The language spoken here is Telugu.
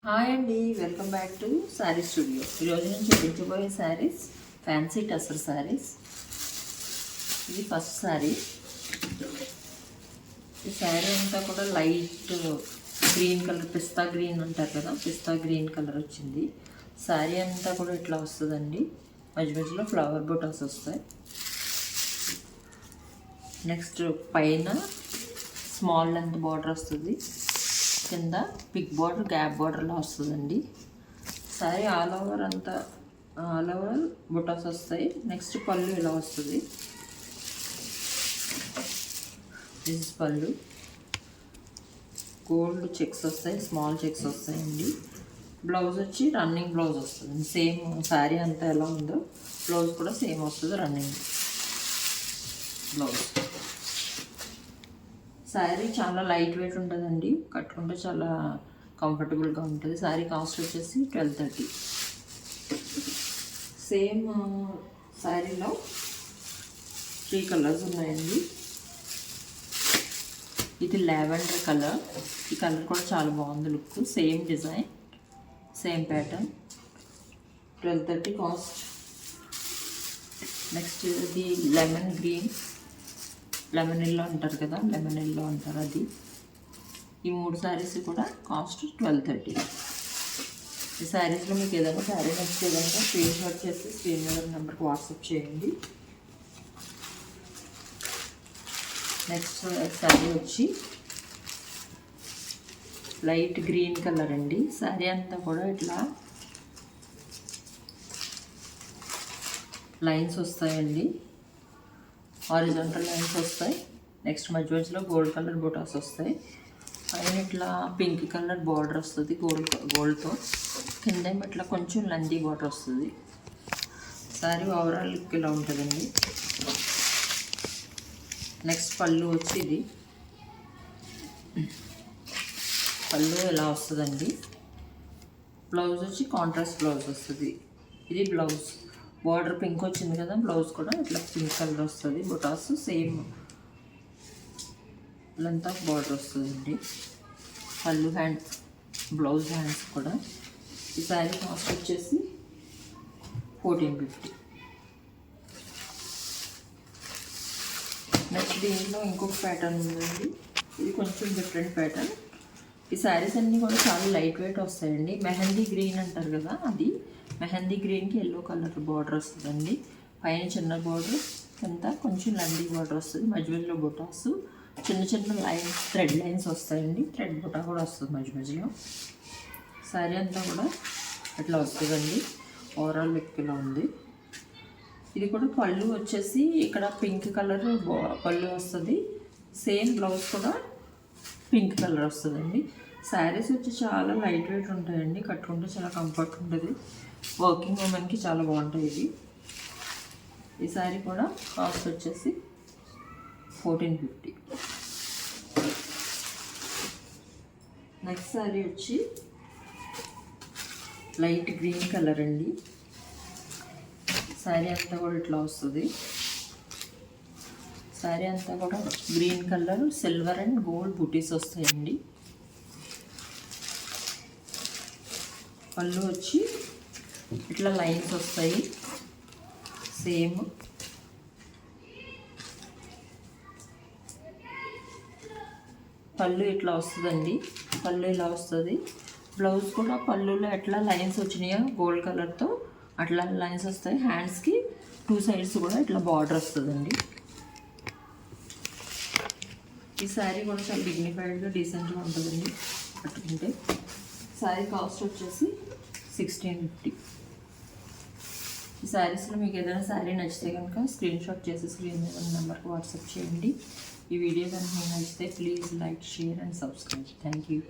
హాయ్ అండి, welcome back to sari studio. ఈరోజు నేను చూపించబోయే శారీస్ ఫ్యాన్సీ టసర్ శారీస్. ఇది ఫస్ట్ శారీ. ఈ శారీ అంతా కూడా లైట్ గ్రీన్ కలర్, పిస్తా గ్రీన్ అంటారు కదా, పిస్తా గ్రీన్ కలర్ వచ్చింది. శారీ అంతా కూడా ఇట్లా వస్తుందండి. మధ్య మధ్యలో ఫ్లవర్ బూటాస్ వస్తాయి. నెక్స్ట్ పైన స్మాల్ లెంత్ బార్డర్ వస్తుంది, కింద బిగ్ బార్డర్ గ్యాప్ బార్డర్లో వస్తుందండి. సారీ ఆల్ ఓవర్ అంతా ఆల్ ఓవర్ బుటాస్ వస్తాయి. నెక్స్ట్ పళ్ళు ఇలా వస్తుంది. దిస్ పళ్ళు గోల్డ్ చెక్స్ వస్తాయి, స్మాల్ చెక్స్ వస్తాయండి. బ్లౌజ్ వచ్చి రన్నింగ్ బ్లౌజ్ వస్తుంది. సేమ్ శారీ అంతా ఎలా ఉందో బ్లౌజ్ కూడా సేమ్ వస్తుంది, రన్నింగ్ బ్లౌజ్. శారీ చాలా లైట్ వెయిట్ ఉంటుందండి, కట్టుకుంటే చాలా కంఫర్టబుల్గా ఉంటుంది. శారీ కాస్ట్ వచ్చేసి 1230. సేమ్ శారీలో 3 కలర్స్ ఉన్నాయండి. ఇది లావెండర్ కలర్. ఈ కలర్ కూడా చాలా బాగుంది look. Same design, same pattern. 1230 cost. Next ఇది లెమన్ గ్రీన్, లెమన్ ఎల్లో అంటారు కదా, లెమన్ ఎల్లో అంటారు అది. ఈ 3 శారీస్ కూడా కాస్ట్ 1230. ఈ శారీస్లో మీకు ఏదైనా శారీ నచ్చితే కనుక స్క్రీన్ షాట్ చేసి స్క్రీన్ మీద నెంబర్కి వాట్సాప్ చేయండి. నెక్స్ట్ శారీ వచ్చి లైట్ గ్రీన్ కలర్ అండి. శారీ అంతా కూడా ఇట్లా లైన్స్ వస్తాయండి, హారిజాంటల్ లైన్స్ వస్తాయి. నెక్స్ట్ మధ్య మధ్యలో గోల్డ్ కలర్ బూటాస్ వస్తాయి. పైన ఇట్లా పింక్ కలర్ బార్డర్ వస్తుంది గోల్డ్తో. కింద ఇట్లా కొంచెం లందీ బార్డర్ వస్తుంది. సారీ ఓవరాల్ లుక్ ఇలా ఉంటుందండి. నెక్స్ట్ పళ్ళు వచ్చి ఇది పళ్ళు ఎలా వస్తుందండి. బ్లౌజ్ వచ్చి కాంట్రాస్ట్ బ్లౌజ్ వస్తుంది. ఇది బ్లౌజ్ బార్డర్ పింక్ వచ్చింది కదా, బ్లౌజ్ కూడా ఇట్లా పింక్ కలర్ వస్తుంది. బుటాస్ సేమ్ లెంత్ ఆఫ్ బార్డర్ వస్తుందండి. పళ్ళు హ్యాండ్స్, బ్లౌజ్ హ్యాండ్స్ కూడా. ఈ శారీ కాస్ట్ వచ్చేసి 1450. నెక్స్ట్ దీంట్లో ఇంకొక ప్యాటర్న్ ఉందండి. ఇది కొంచెం డిఫరెంట్ ప్యాటర్న్. ఈ శారీస్ అన్నీ కూడా చాలా లైట్ వెయిట్ వస్తాయండి. మెహందీ గ్రీన్ అంటారు కదా, అది మెహందీ గ్రీన్కి ఎల్లో కలర్ బార్డర్ వస్తుందండి. పైన చిన్న బార్డర్, కింద కొంచెం లందీ బార్డర్ వస్తుంది. మధ్య మధ్యలో బుటాస్, చిన్న చిన్న లైన్స్, థ్రెడ్ లైన్స్ వస్తాయండి. థ్రెడ్ బుటా కూడా వస్తుంది మధ్య మధ్యలో. శారీ అంతా కూడా ఇట్లా వస్తుందండి. ఓవరాల్ లుక్ ఇలా ఉంది. ఇది కూడా పళ్ళు వచ్చేసి ఇక్కడ పింక్ కలర్ పళ్ళు వస్తుంది. సేమ్ బ్లౌజ్ కూడా పింక్ కలర్ వస్తుందండి. శారీస్ వచ్చి చాలా లైట్ వెయిట్ ఉంటాయండి, కట్టుకుంటే చాలా కంఫర్ట్ ఉంటుంది. వర్కింగ్ ఉమెన్కి చాలా బాగుంటాయి ఇవి. ఈ శారీ కూడా కాస్ట్ వచ్చేసి 1450. నెక్స్ట్ శారీ వచ్చి లైట్ గ్రీన్ కలర్ అండి. శారీ అంతా కూడా ఇట్లా వస్తుంది. శారీ అంతా కూడా green colour, silver and gold బూటీస్ వస్తాయండి. పళ్ళు వచ్చి ఇట్లా లైన్స్ వస్తాయి సేమ్. పళ్ళు ఇట్లా వస్తుందండి, పళ్ళు ఇలా వస్తుంది. బ్లౌజ్ కూడా పళ్ళులో ఎట్లా లైన్స్ వచ్చినాయో గోల్డ్ కలర్తో అట్లా లైన్స్ వస్తాయి. హ్యాండ్స్కి 2 సైడ్స్ కూడా ఇట్లా బార్డర్ వస్తుందండి. ఈ శారీ కూడా చాలా డిగ్నిఫైడ్గా డీసెంట్గా ఉంటుందండి కట్టుకుంటే. శారీ కాస్ట్ వచ్చేసి 1650. ఈ శారీస్లో మీకు ఏదైనా శారీ నచ్చితే కనుక స్క్రీన్ షాట్ చేసి స్క్రీన్ మీద నెంబర్కి వాట్సాప్ చేయండి. ఈ వీడియో కనుక మీకు నచ్చితే please like, share and subscribe. Thank you.